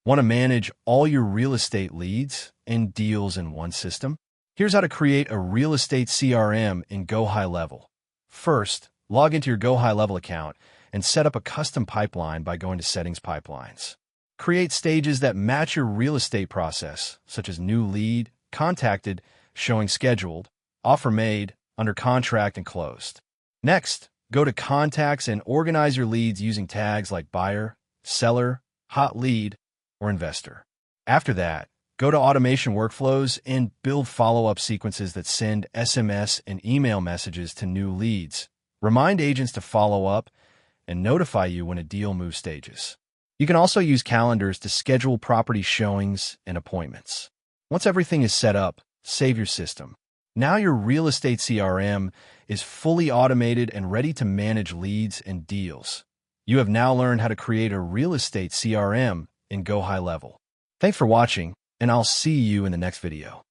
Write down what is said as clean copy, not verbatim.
Want to manage all your real estate leads and deals in one system? Here's how to create a real estate CRM in GoHighLevel. First, log into your GoHighLevel account and set up a custom pipeline by going to Settings Pipelines. Create stages that match your real estate process, such as new lead, contacted, showing scheduled, offer made, under contract, and closed. Next, go to Contacts and organize your leads using tags like buyer, seller, hot lead, or investor. After that, go to Automation Workflows and build follow-up sequences that send SMS and email messages to new leads. Remind agents to follow up and notify you when a deal moves stages. You can also use calendars to schedule property showings and appointments. Once everything is set up, save your system. Now your real estate CRM is fully automated and ready to manage leads and deals. You have now learned how to create a real estate CRM in GoHighLevel. Thanks for watching, and I'll see you in the next video.